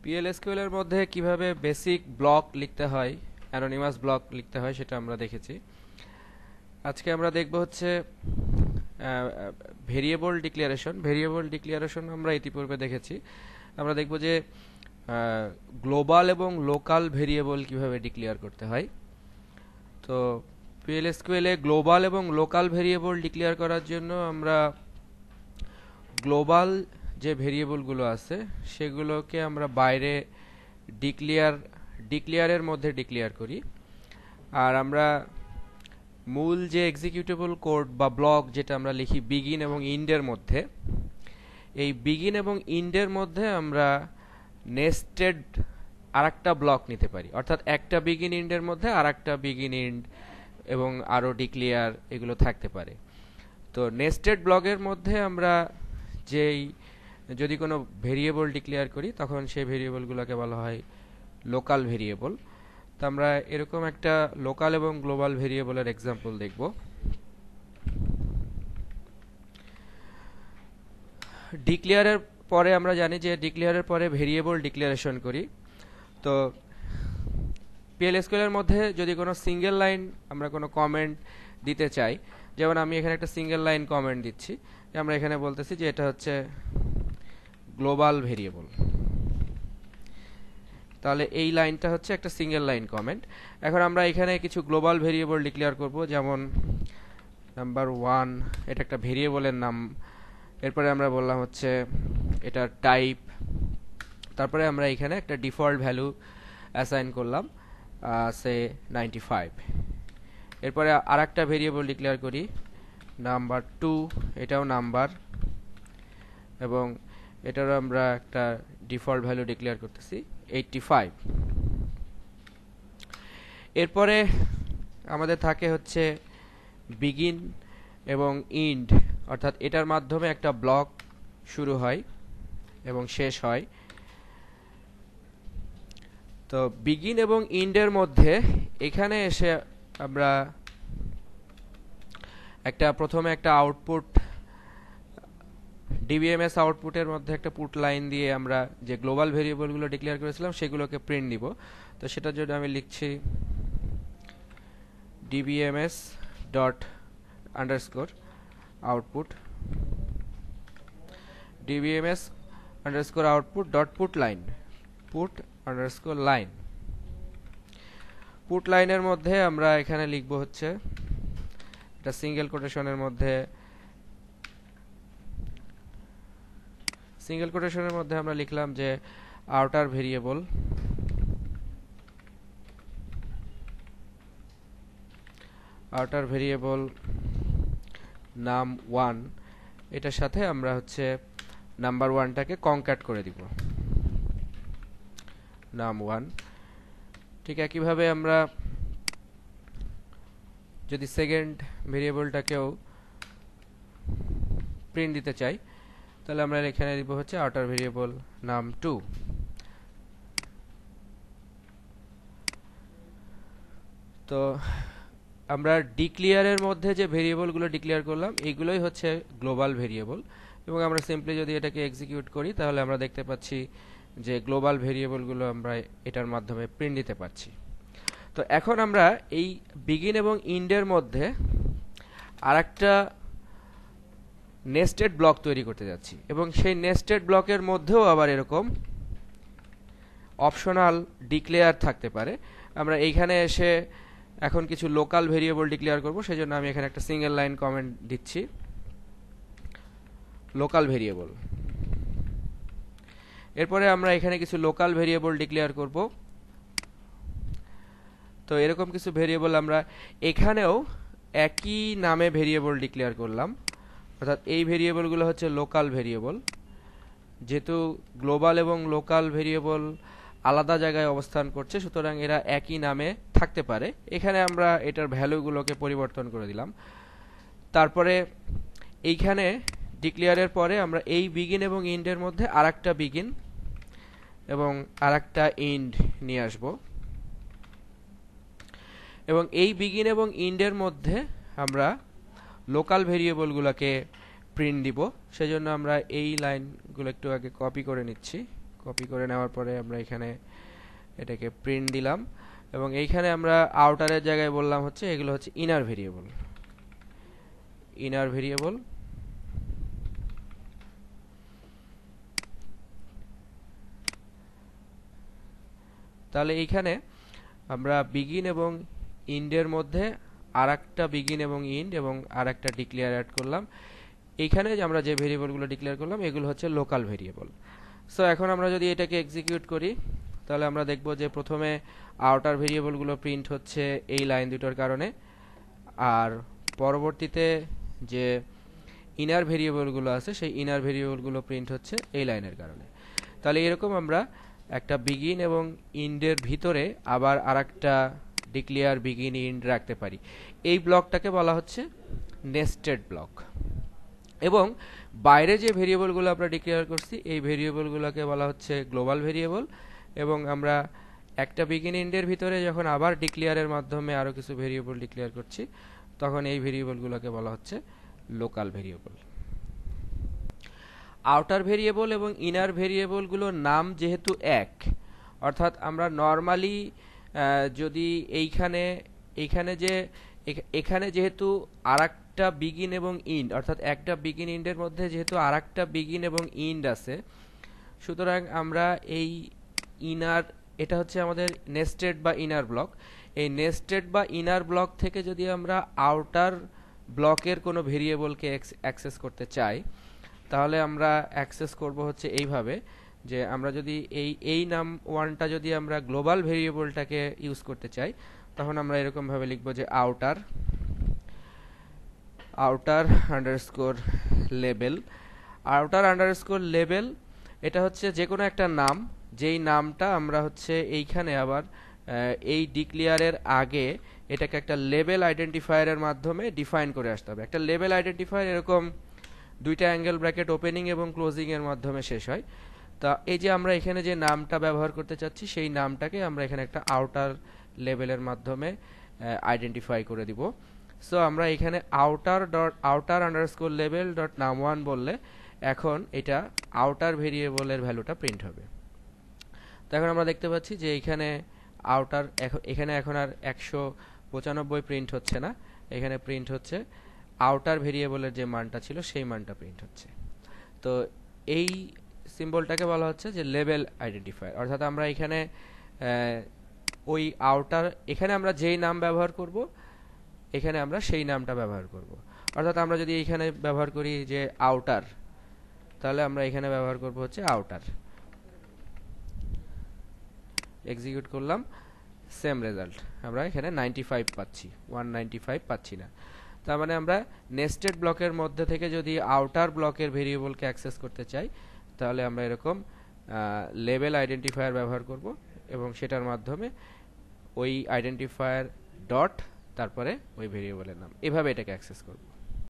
PL/SQL এর মধ্যে কিভাবে বেসিক ব্লক লিখতে হয়, অ্যানোনিমাস ব্লক লিখতে হয় সেটা আমরা দেখেছি। আজকে আমরা দেখব হচ্ছে ভেরিয়েবল ডিক্লারেশন। ভেরিয়েবল ডিক্লারেশন আমরা ইতিপূর্বে দেখেছি। আমরা দেখব যে গ্লোবাল এবং লোকাল ভেরিয়েবল কিভাবে ডিক্লেয়ার করতে হয়। তো PL/SQL এ গ্লোবাল এবং লোকাল ভেরিয়েবল ডিক্লেয়ার করার জন্য আমরা গ্লোবাল যে ভেরিয়েবলগুলো আছে সেগুলোকে আমরা বাইরে ডিক্লেয়ারের মধ্যে ডিক্লেয়ার করি। আর আমরা মূল যে এক্সিকিউটেবল কোড বা ব্লক যেটা আমরা লিখি বিগিন এবং ইন্ডের মধ্যে, এই বিগিন এবং ইন্ডের মধ্যে আমরা নেস্টেড আরেকটা ব্লক নিতে পারি, অর্থাৎ একটা বিগিন ইন্ডের মধ্যে আরেকটা বিগিন ইন্ড এবং আরও ডিক্লেয়ার এগুলো থাকতে পারে। তো নেস্টেড ব্লকের মধ্যে আমরা যদি কোনো ভেরিয়েবল ডিক্লেয়ার করি তখন সেই ভেরিয়েবলগুলোকে বলা হয় লোকাল ভেরিয়েবল। তো আমরা এরকম একটা লোকাল এবং গ্লোবাল ভেরিয়েবলের এক্সাম্পল দেখব। ডিক্লেয়ারের পরে আমরা জানি যে ডিক্লেয়ারের পরে ভেরিয়েবল ডিক্লারেশন করি। তো PL/SQL এর মধ্যে যদি কোনো সিঙ্গেল লাইন আমরা কোনো কমেন্ট দিতে চাই, যেমন আমি এখানে একটা সিঙ্গেল লাইন কমেন্ট দিচ্ছি, আমরা এখানে বলতেছি যে এটা হচ্ছে গ্লোবাল ভেরিয়েবল, তাহলে এই লাইনটা হচ্ছে একটা সিঙ্গেল লাইন কমেন্ট। এখন আমরা এখানে কিছু গ্লোবাল ভেরিয়েবল ডিক্লেয়ার করব, যেমন নাম্বার 1 এটা একটা ভেরিয়েবলের নাম। এরপরে আমরা বললাম হচ্ছে এটা টাইপ, তারপরে আমরা এখানে একটা ডিফল্ট ভ্যালু অ্যাসাইন করলাম সে 95। এরপরে আর একটা ভেরিয়েবল ডিক্লেয়ার করি নাম্বার 2, এটাও নাম্বার, এবং এটারও আমরা একটা ডিফল্ট ভ্যালু ডিক্লেয়ার করতেছি 85। এরপরে আমাদের থাকে হচ্ছে বিগিন এবং ইন্ড, অর্থাৎ এটার মাধ্যমে একটা ব্লক শুরু হয় এবং শেষ হয়। তো বিগিন এবং ইন্ডের মধ্যে এখানে এসে আমরা প্রথমে একটা আউটপুট ডিবিএমএস আউটপুটের মধ্যে একটা পুট লাইন দিয়ে আমরা যে গ্লোবাল ভেরিয়েবলগুলো ডিক্লেয়ার করেছিলাম সেগুলোকে প্রিন্ট দিব। তো সেটার জন্য আমি লিখছি DBMS dot underscore output, DBMS underscore output dot put line, put underscore line. Put লাইনের মধ্যে আমরা এখানে লিখব হচ্ছে এটা সিঙ্গেল কোটেশনের মধ্যে আমরা লিখলাম যে আউটার ভেরিয়েবল নাম 1, এটার সাথে আমরা হচ্ছে নাম্বার 1টাকে কনক্যাট করে দিব নাম 1। ঠিক একইভাবে আমরা যদি সেকেন্ড ভেরিয়েবলটাকেও প্রিন্ট দিতে চাই তাহলে আমরা এখানে দিব হচ্ছে আউটার ভেরিয়েবল নাম 2। তো আমরা ডিক্লেয়ারের মধ্যে যে ভেরিয়েবলগুলো ডিক্লেয়ার করলাম এইগুলোই হচ্ছে গ্লোবাল ভেরিয়েবল, এবং আমরা সিম্পলি যদি এটাকে এক্সিকিউট করি তাহলে আমরা দেখতে পাচ্ছি যে গ্লোবাল ভেরিয়েবলগুলো আমরা এটার মাধ্যমে প্রিন্ট দিতে পারছি। তো এখন আমরা এই বিগিন এবং ইন্ডের মধ্যে আরেকটা নেস্টেড ব্লক তৈরি করতে যাচ্ছি, এবং সেই নেস্টেড ব্লকের মধ্যেও আবার এরকম অপশনাল ডিক্লেয়ার থাকতে পারে। আমরা এইখানে এসে এখন কিছু লোকাল ভেরিয়েবল ডিক্লেয়ার করব, সেজন্য আমি এখানে একটা সিঙ্গেল লাইন কমেন্ট দিচ্ছি লোকাল ভেরিয়েবল। এরপরে আমরা এখানে কিছু লোকাল ভেরিয়েবল ডিক্লেয়ার করব। তো এরকম কিছু ভেরিয়েবল আমরা এখানেও একই নামে ভেরিয়েবল ডিক্লেয়ার করলাম, অর্থাৎ এই ভেরিয়েবলগুলো হচ্ছে লোকাল ভেরিয়েবল। যেহেতু গ্লোবাল এবং লোকাল ভেরিয়েবল আলাদা জায়গায় অবস্থান করছে সুতরাং এরা একই নামে থাকতে পারে। এখানে আমরা এটার ভ্যালুগুলোকে পরিবর্তন করে দিলাম। তারপরে এইখানে ডিক্লেয়ারের পরে আমরা এই বিগিন এবং ইন্ডের মধ্যে আরেকটা বিগিন এবং আরেকটা ইন্ড নিয়ে আসব, এবং এই বিগিন এবং ইন্ডের মধ্যে আমরা লোকাল ভেরিয়েবলগুলোকে প্রিন্ট দিব। সেজন্য আমরা এই লাইনগুলো একটু আগে কপি করে নিচ্ছি, কপি করে নেওয়ার পরে আমরা এখানে এটাকে প্রিন্ট দিলাম এবং এইখানে আমরা আউটারের জায়গায় বললাম হচ্ছে এগুলো হচ্ছে ইনার ভেরিয়েবল। তাহলে এইখানে আমরা বিগিন এবং ইন্ডের মধ্যে আরেকটা বিগিন এবং ইন্ড এবং আরেকটা ডিক্লেয়ার অ্যাড করলাম। এইখানে আমরা যে ভেরিয়েবলগুলো ডিক্লেয়ার করলাম এগুলো হচ্ছে লোকাল ভেরিয়েবল। সো এখন আমরা যদি এটাকে এক্সিকিউট করি তাহলে আমরা দেখব যে প্রথমে আউটার ভেরিয়েবলগুলো প্রিন্ট হচ্ছে এই লাইন দুটোর কারণে, আর পরবর্তীতে যে ইনার ভেরিয়েবলগুলো আছে সেই ইনার ভেরিয়েবলগুলো প্রিন্ট হচ্ছে এই লাইনের কারণে। তাহলে এরকম আমরা একটা বিগিন এবং ইন্ডের ভিতরে আবার আরেকটা ডিক্লেয়ার বিগিন ইন্ড রাখতে পারি। এই ব্লকটাকে বলা হচ্ছে নেস্টেড ব্লক। এবং বাইরে যে ভেরিয়েবলগুলো আমরা ডিক্লেয়ার করছি এই ভেরিয়েবলগুলোকে বলা হচ্ছে গ্লোবাল ভেরিয়েবল, এবং আমরা একটা বিগিন ইন্ডের ভিতরে যখন আবার ডিক্লেয়ারের মাধ্যমে আরও কিছু ভেরিয়েবল ডিক্লেয়ার করছি তখন এই ভেরিয়েবলগুলোকে বলা হচ্ছে লোকাল ভেরিয়েবল। আউটার ভেরিয়েবল এবং ইনার ভেরিয়েবলগুলোর নাম যেহেতু এক, অর্থাৎ আমরা নর্মালি যদি এখানে যেহেতু আরেকটা বিগিন এবং ইন্ড, অর্থাৎ একটা বিগিন ইন্ডের মধ্যে যেহেতু আরেকটা বিগিন এবং ইন্ড আছে, সুতরাং আমরা এই ইনার, এটা হচ্ছে আমাদের নেস্টেড বা ইনার ব্লক, এই নেস্টেড বা ইনার ব্লক থেকে যদি আমরা আউটার ব্লকের কোনো ভেরিয়েবলকে অ্যাক্সেস করতে চাই তাহলে আমরা অ্যাক্সেস করব হচ্ছে এইভাবে যে আমরা যদি এই নাম ওয়ানটা যদি আমরা গ্লোবাল ভেরিয়েবলটাকে ইউজ করতে চাই তখন আমরা এরকমভাবে লিখব যে আউটার আন্ডারস্কোর লেবেল। এটা হচ্ছে যে কোনো একটা নাম, যেই নামটা আমরা হচ্ছে এইখানে আবার এই ডিক্লেয়ারের আগে এটাকে একটা লেবেল আইডেন্টিফায়ারের মাধ্যমে ডিফাইন করে আসতে হবে। একটা লেবেল আইডেন্টিফায়ার এরকম দুইটা অ্যাঙ্গেল ব্র্যাকেট ওপেনিং এবং ক্লোজিং এর মাধ্যমে শেষ হয়। তা এই যে আমরা এখানে যে নামটা ব্যবহার করতে চাচ্ছি সেই নামটাকে আমরা এখানে একটা আউটার লেবেলের মাধ্যমে আইডেন্টিফাই করে দিব। সো আমরা এখানে আউটার আন্ডারস্কোর লেবেল ডট নাম1 বললে এখন এটা আউটার ভেরিয়েবলের ভ্যালুটা প্রিন্ট হবে। তো এখন আমরা দেখতে পাচ্ছি যে এখানে এখন আর 195 প্রিন্ট হচ্ছে না, এখানে প্রিন্ট হচ্ছে আউটার ভেরিয়েবলের যে মানটা ছিল সেই মানটা প্রিন্ট হচ্ছে। তো এই সিম্বলটাকে বলা হচ্ছে যে লেবেল আইডেন্টিফায়ার, অর্থাৎ আমরা এখানে ওই এখানে আমরা যেই নাম ব্যবহার করব এখানে আমরা সেই নামটা ব্যবহার করব। অর্থাৎ আমরা যদি এখানে ব্যবহার করি যে আউটার, তাহলে আমরা এখানে ব্যবহার করব হচ্ছে আউটার। এক্সিকিউট করলাম, সেম রেজাল্ট, আমরা এখানে 95 পাচ্ছি, 195 পাচ্ছি না। তার মানে আমরা নেস্টেড ব্লকের মধ্যে থেকে যদি আউটার ব্লকের ভেরিয়েবলকে অ্যাক্সেস করতে চাই তাহলে আমরা এরকম লেবেল আইডেন্টিফায়ার ব্যবহার করব এবং সেটার মাধ্যমে ওই আইডেন্টিফায়ার ডট তারপরে ওই ভেরিয়েবলের নাম, এভাবে এটাকে অ্যাক্সেস করব।